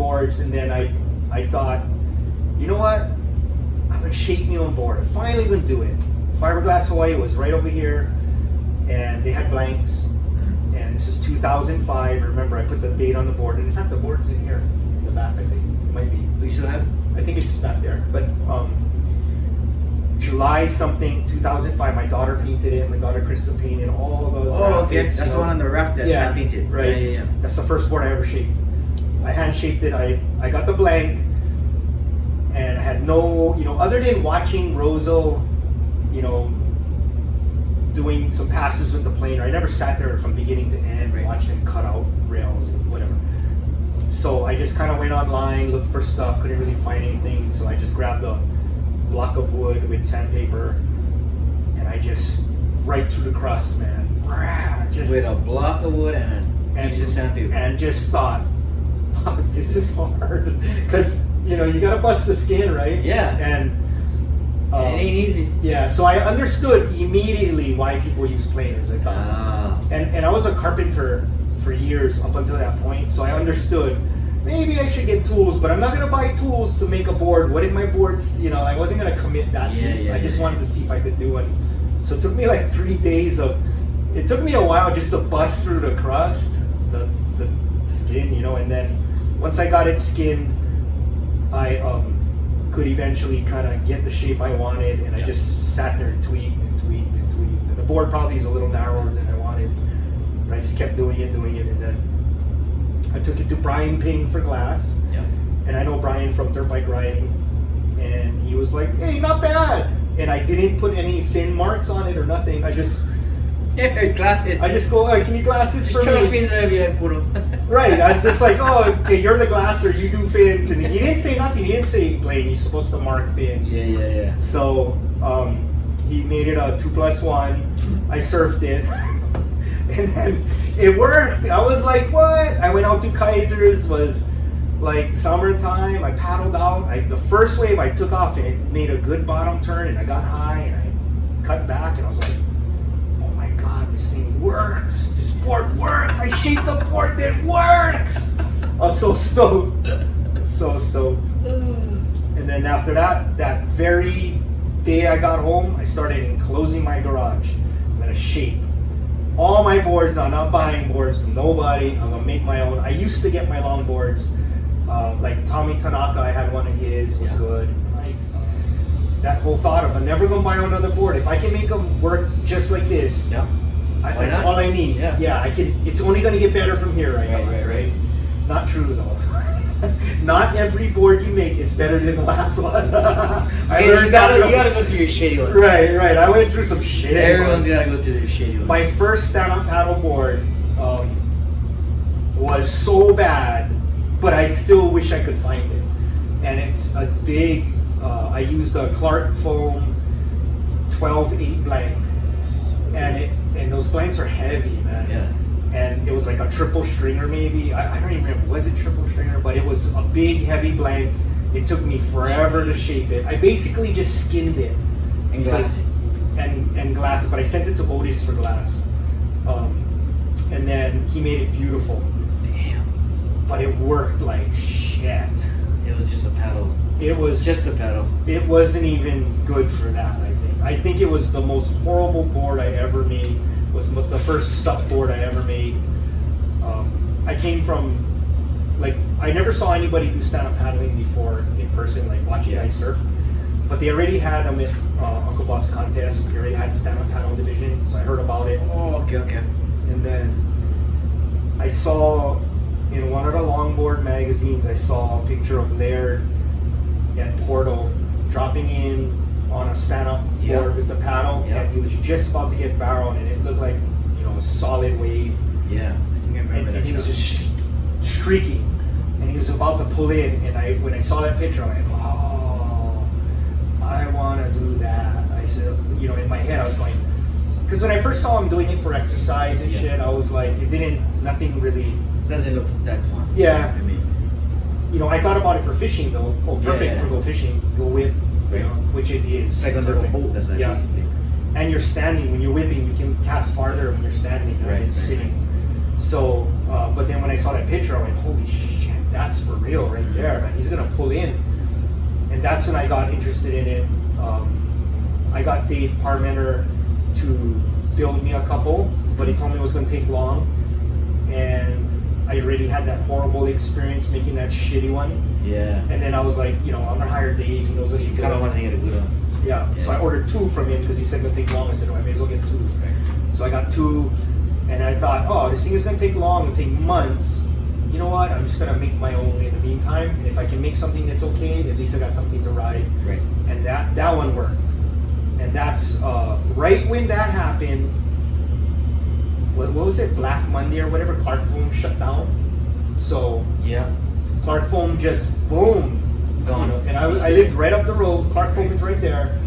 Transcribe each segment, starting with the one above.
boards, and then I thought, you know what? I'm gonna shape me on board. I finally gonna do it. Fiberglass Hawaii was right over here, and they had blanks. And this is 2005. Remember, I put the date on the board. And in fact, the board's in here, in the back. I think it might be. We still have. I think it's back there. But July something 2005. My daughter painted it. My daughter Krista painted all the. Oh, okay. graphics, That's the one on the rack that's hand painted. Right. Yeah. That's the first board I ever shaped. I hand shaped it. I got the blank, and I had no, other than watching Rozo, doing some passes with the planer. I never sat there from beginning to end, watched him cut out rails and whatever. So I just kind of went online, looked for stuff, couldn't really find anything. So I just grabbed a block of wood with sandpaper, and I just right through the crust, man. Just with a block of wood and a piece of sandpaper. And just thought, fuck, this is hard, because you gotta bust the skin, right? Yeah. And it ain't easy. Yeah, so I understood immediately why people use planers. I thought, and I was a carpenter for years up until that point, so I understood maybe I should get tools, but I'm not gonna buy tools to make a board. What if my boards, I wasn't gonna commit that deep. I just wanted to see if I could do it. So it took me like 3 days it took me a while just to bust through the crust, the skin, and then once I got it skinned, I could eventually kind of get the shape I wanted, and I just sat there and tweaked and tweaked and tweaked. And the board probably is a little narrower than I wanted, but I just kept doing it, and then I took it to Brian Ping for glass. Yeah. And I know Brian from dirt bike riding, and he was like, "Hey, not bad." And I didn't put any fin marks on it or nothing. I just glass it. I just go, "Hey, can you glass this for Just me?" fins wherever you put them. Right. I was just like, "Oh, okay, you're the glasser. You do fins." And he didn't say nothing. He didn't say, "Blane, you're supposed to mark fins." Yeah. So he made it a 2+1. I surfed it, and then it worked. I was like, "What?" I went out to Kaiser's. Was like summertime. I paddled out. The first wave I took off, and it made a good bottom turn, and I got high, and I cut back, and I was like, "Oh my God, this thing works! This board works! I shaped a board that works!" I was so stoked. So stoked. And then after that very day I got home, I started enclosing my garage. I'm gonna shape all my boards. I'm not buying boards from nobody. I'm gonna make my own. I used to get my long boards, like Tommy Tanaka. I had one of his, was good. That whole thought of I'm never gonna buy another board. If I can make them work just like this, that's all I need. Yeah, I can. It's only gonna get better from here. Right. Not true though. Not every board you make is better than the last one. You gotta go through your shitty one. Right. I went through some shit. Everyone's gotta go through their shitty one. My first stand-up paddle board was so bad, but I still wish I could find it. And it's a big. I used a Clark foam 12/8 blank, and those blanks are heavy, man. Yeah. And it was like a triple stringer, maybe. I don't even remember. Was it triple stringer? But it was a big, heavy blank. It took me forever to shape it. I basically just skinned it and glass it. And glass it. But I sent it to Otis for glass. And then he made it beautiful. Damn. But it worked like shit. It was just a paddle. It was just a pedal. It wasn't even good for that. I think it was the most horrible board I ever made. Was the first SUP board I ever made. I came from I never saw anybody do stand-up paddling before in person, like watching guys surf. But they already had them at Uncle Bob's contest. They already had stand-up paddle division, so I heard about it. Oh, okay. And then I saw in one of the longboard magazines, I saw a picture of Laird at Porto dropping in on a stand-up board with the paddle, and he was just about to get barreled, and it looked like a solid wave. Yeah, I think I remember that. And he was just streaking, and he was about to pull in, and when I saw that picture, I went, "Oh, I want to do that." I said, in my head, I was going, because when I first saw him doing it for exercise and shit, I was like, nothing really doesn't look that fun. Yeah. I mean, I thought about it for fishing though. Oh, perfect for go fishing, go whip. Which it is. It's like a little boat, that's like basically. And you're standing, when you're whipping, you can cast farther when you're standing, right? And sitting. So, but then when I saw that picture, I went, holy shit, that's for real right there, man. He's gonna pull in, and that's when I got interested in it. I got Dave Parmenter to build me a couple, but he told me it was gonna take long, and I already had that horrible experience making that shitty one. Yeah. And then I was like, you know, I'm gonna hire Dave. He knows what he's You kind of doing. wanted to get a good one. Yeah. So I ordered 2 from him because he said it would take long. I said, oh, I may as well get 2. So I got 2, and I thought, oh, this thing is gonna take long, it'll take months. You know what? I'm just gonna make my own in the meantime. And if I can make something that's okay, at least I got something to ride. Right. And that one worked. And that's right when that happened. What was it? Black Monday or whatever. Clark Foam shut down. So Yeah. Clark Foam just boom. Gone. You know, and I lived right up the road. Clark Foam is right there.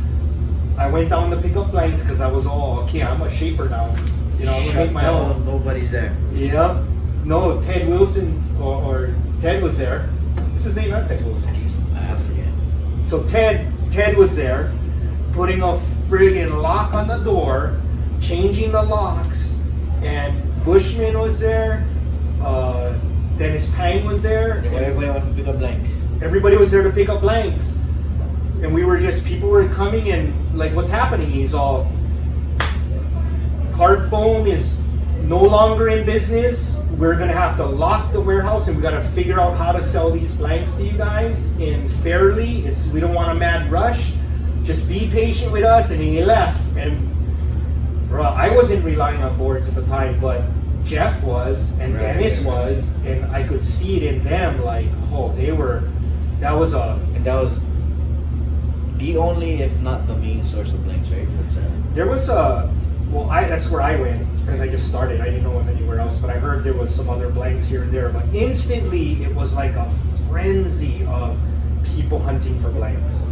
I went down to pick up Blanes because I was all okay. I'm a shaper now. You know, I'm gonna make my own. Nobody's there. Yeah. No, Ted Wilson or Ted was there. What's his name? Not Ted Wilson. I forget. So Ted was there, putting a friggin' lock on the door, changing the locks, and Bushman was there. Dennis Pang was there. Yeah, everybody wants to pick up blanks. Everybody was there to pick up blanks, and we were just people were coming and like, what's happening? He's all, Clark Foam is no longer in business. We're gonna have to lock the warehouse, and we gotta figure out how to sell these blanks to you guys in fairly. We don't want a mad rush. Just be patient with us. And he left. And bro, I wasn't relying on boards at the time, but Jeff was, and Right. Dennis was, and I could see it in them. Like, oh, they were. That was a. And that was the only, if not the main source of blanks, right? For selling. There was a. Well, that's where I went because I just started. I didn't know of anywhere else, but I heard there was some other blanks here and there. But instantly, it was like a frenzy of people hunting for blanks.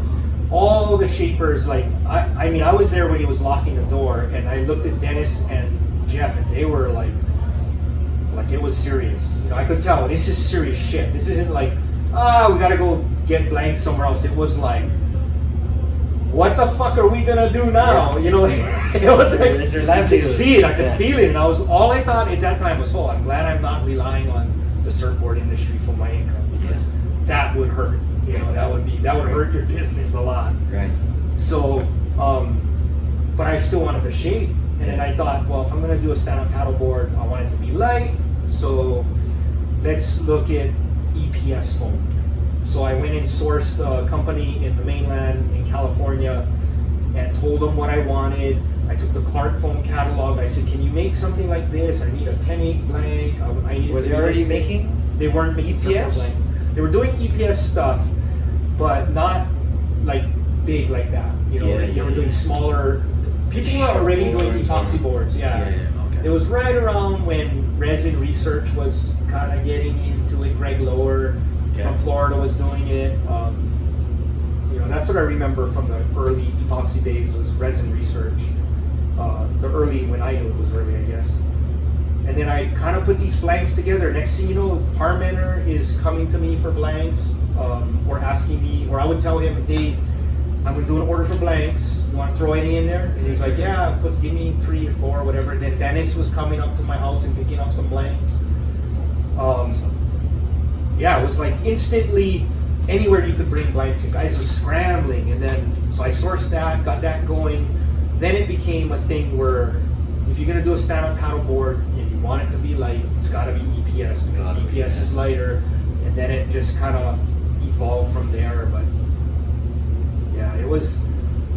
All the shapers, like I mean, I was there when he was locking the door, and I looked at Dennis and Jeff, and they were like it was serious. You know, I could tell this is serious shit. This isn't like, we gotta go get blanks somewhere else. It was like, what the fuck are we gonna do now? You know, it was like It's your I could livelihood. see it, I could Yeah. feel it, and all I thought at that time was, oh, I'm glad I'm not relying on the surfboard industry for my income, because that would hurt. You know, that would hurt your business a lot. Right. So, but I still wanted to shape, and then I thought, well, if I'm gonna do a stand-up paddleboard, I want it to be light. So let's look at EPS foam. So I went and sourced a company in the mainland in California and told them what I wanted. I took the Clark Foam catalog. I said, can you make something like this? I need a 10/8 blank. I need Were it to they be already this thick." making? They weren't making EPS? surfboard blanks. They were doing EPS stuff, but not like big like that. You know, Yeah, like they were yeah, doing yeah. smaller. People were already doing Boards, epoxy boards. Yeah. Okay. It was right around when resin research was kind of getting into it. Greg Lower from Florida was doing it. You know, that's what I remember from the early epoxy days was resin research. The early, when I knew it was early, I guess. And then I kind of put these blanks together. Next thing you know, Parmenter is coming to me for blanks, or asking me, or I would tell him, Dave, I'm gonna do an order for blanks. You want to throw any in there? And he's like, yeah, give me 3 or 4 or whatever. And then Dennis was coming up to my house and picking up some blanks. Yeah, it was like instantly anywhere you could bring blanks, and guys were scrambling. And then so I sourced that, got that going. Then it became a thing where if you're gonna do a stand-up paddleboard and you want it to be light, it's got to be EPS because EPS is lighter. And then it just kind of evolved from there. But yeah, it was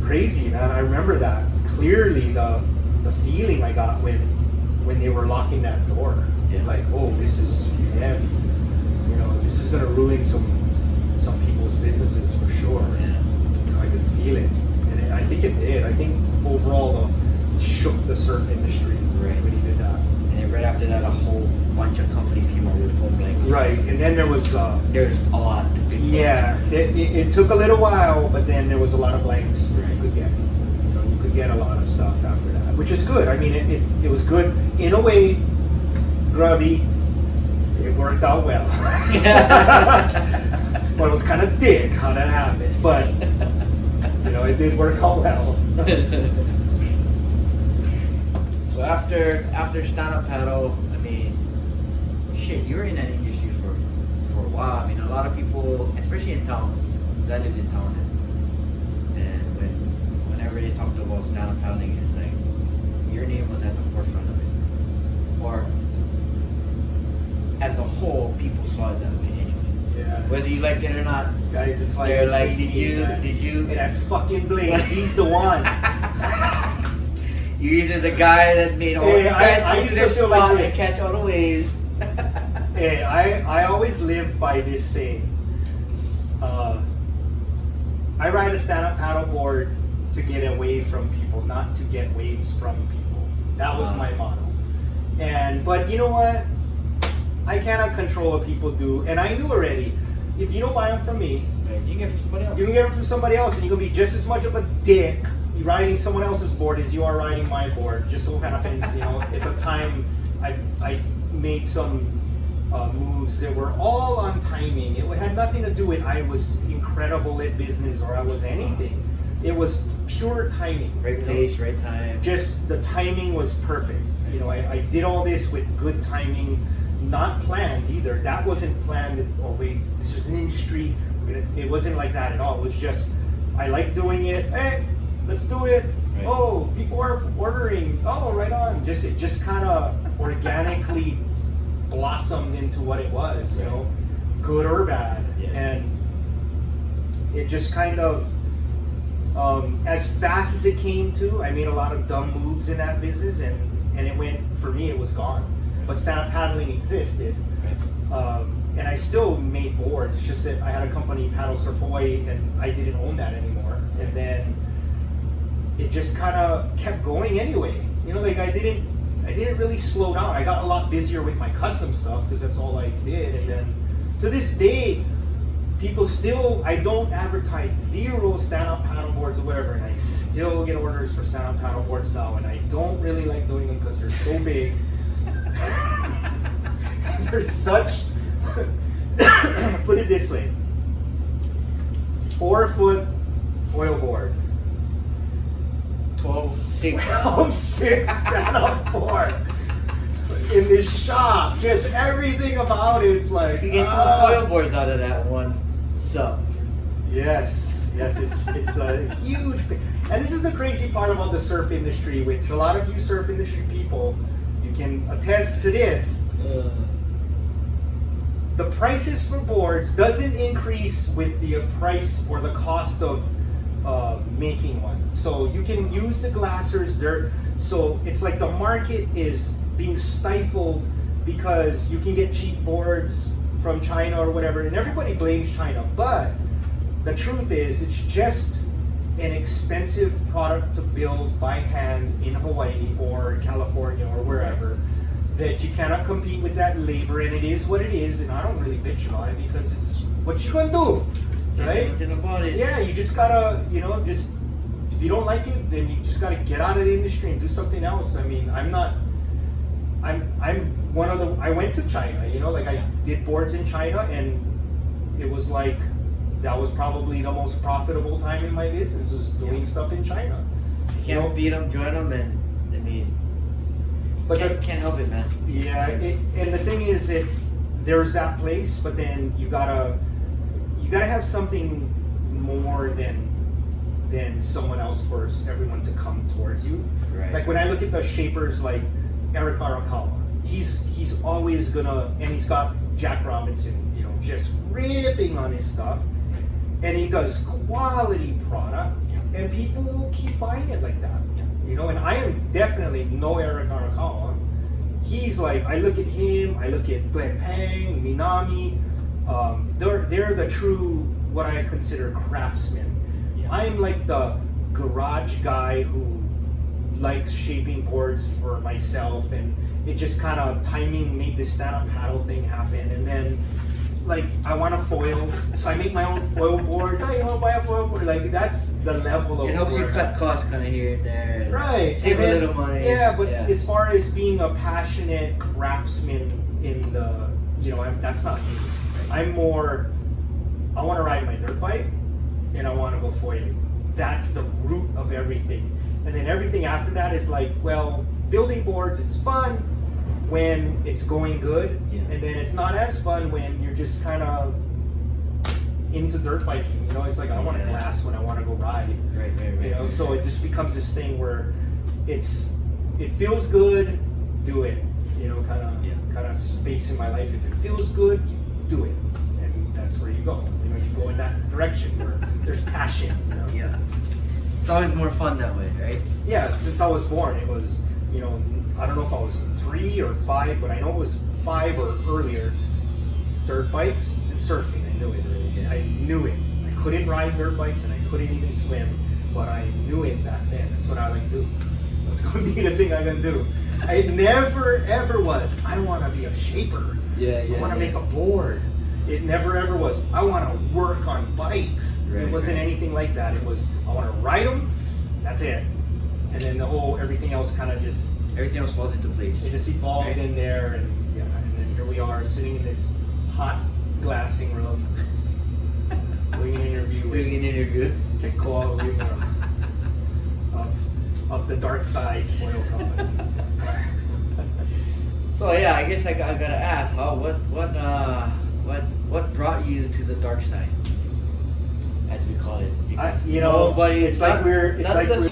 crazy, man. I remember that clearly. The feeling I got when they were locking that door. Yeah. Like, oh, this is heavy. You know, this is gonna ruin some people's businesses for sure. Yeah. I could feel it, and I think it did. I think overall, it shook the surf industry when he did that. And then right after that, a whole bunch of companies came out with foam blanks. Right, and then there was. There's a lot to pick from. Yeah, it took a little while, but then there was a lot of blanks that you could get. You know, you could get a lot of stuff after that, which is good. I mean, it was good in a way. Grubby, it worked out well. But it was kind of dick how that happened. But you know, it did work out well. So after stand-up paddle, I mean, shit, you were in that industry for for a while. I mean, a lot of people, especially in town, because I lived in town, and whenever they talked about stand-up paddling, it's like your name was at the forefront of it, or as a whole, people saw it that way anyway. Yeah. Whether you like it or not, Guys, it's like, they're like, did you? Hey, that fucking Blane, he's the one. You're either the guy that made all Hey, these guys I come used to to their feel spot like and this. catch all the waves. Hey, I always live by this saying. I ride a stand-up paddleboard to get away from people, not to get waves from people. That was my motto. But you know what? I cannot control what people do, and I knew already. If you don't buy them from me, You can get it from somebody else. you can get them from somebody else, and you can be just as much of a dick riding someone else's board as you are riding my board. Just so happens, you know, at the time I made some moves that were all on timing. It had nothing to do with I was incredible at business or I was anything. It was pure timing. Right place, right time. Just the timing was perfect. You know, I did all this with good timing, not planned either. That wasn't planned. Oh wait, this is an industry. It wasn't like that at all. It was just I like doing it. Hey, let's do it. Right. Oh, people are ordering. Oh, right on. It just kind of organically blossomed into what it was. You know, good or bad, Yeah. and it just kind of. As fast as it came to, I made a lot of dumb moves in that business, and it went, for me, it was gone. But stand-up paddling existed, and I still made boards. It's just that I had a company, Paddle Surf Hawaii, and I didn't own that anymore. And then it just kind of kept going anyway. You know, like I didn't really slow down. I got a lot busier with my custom stuff because that's all I did. And then to this day, people still, I don't advertise zero stand-up paddle boards or whatever, and I still get orders for stand-up paddle boards now, and I don't really like doing them because they're so big. They're such, put it this way, 4-foot foil board. 12-6. 12-6 stand-up board. In this shop, just everything about it's like You get 2 foil boards out of that one SUP. Yes, it's a huge, and this is the crazy part about the surf industry, which a lot of you surf industry people, you can attest to this. The prices for boards doesn't increase with the price or the cost of making one. So you can use the glassers. So it's like the market is being stifled because you can get cheap boards from China or whatever, and everybody blames China. But the truth is, it's just an expensive product to build by hand in Hawaii or California or wherever, that you cannot compete with that labor, and it is what it is, and I don't really bitch about it because it's what you gonna do, right? Nothing about it. Yeah, you just gotta, you know, just if you don't like it, then you just gotta get out of the industry and do something else. I mean, I'm one of the, I went to China, you know, like I did boards in China, and it was like, that was probably the most profitable time in my business, was doing stuff in China. You can't beat them, join them, and I mean, But can't help it, man. yeah, and the thing is that there's that place, but then you gotta have something more than someone else for everyone to come towards you. Right. Like when I look at the shapers like Eric Arakawa, he's always gonna, and he's got Jack Robinson, you know, just ripping on his stuff, and he does quality product, and people will keep buying it like that. You know, and I am definitely no Eric Arakawa. He's like, I look at him, I look at Glenn Pang, Minami. They're the true, what I consider craftsmen. I'm like the garage guy who likes shaping boards for myself, and it just kind of timing made this stand-up paddle thing happen. And then, like, I want a foil, so I make my own foil boards. Oh, you want to buy a foil board? Like, that's the level of It helps you work. cut costs kind of here and there. And Right. save And a then- little money. Yeah, but as far as being a passionate craftsman in the, you know, that's not me. I'm more, I want to ride my dirt bike, and I want to go foiling. That's the root of everything. And then everything after that is like, well, building boards, it's fun. when it's going good, Yeah. and then it's not as fun when you're just kind of into dirt biking. You know, it's like I want to Yeah. glass when I want to go ride. Right. You know, so it just becomes this thing where it feels good, do it. You know, kind of space in my life. If it feels good, do it, and that's where you go. You know, you go in that direction where there's passion. You know? Yeah. It's always more fun that way, right? Yeah, since I was born, it was, you know, I don't know if I was 3 or 5, but I know it was 5 or earlier. Dirt bikes and surfing. I knew it. Yeah. I knew it. I couldn't ride dirt bikes and I couldn't even swim, but I knew it back then. That's what I like to do. That's going to be the thing I'm going to do. I never ever was, I want to be a shaper. I want to make a board. It never ever was, I want to work on bikes. Right, it wasn't anything like that. It was, I want to ride them. That's it. And then everything else kind of just, Everything else falls into place. it just evolved Right. in there, and then here we are sitting in this hot glassing room doing an interview with Keko of the Dark Side Oil Company. So yeah, I guess I gotta ask, what brought you to the dark side, as we call it? Because You know, nobody. it's like we're. none of the-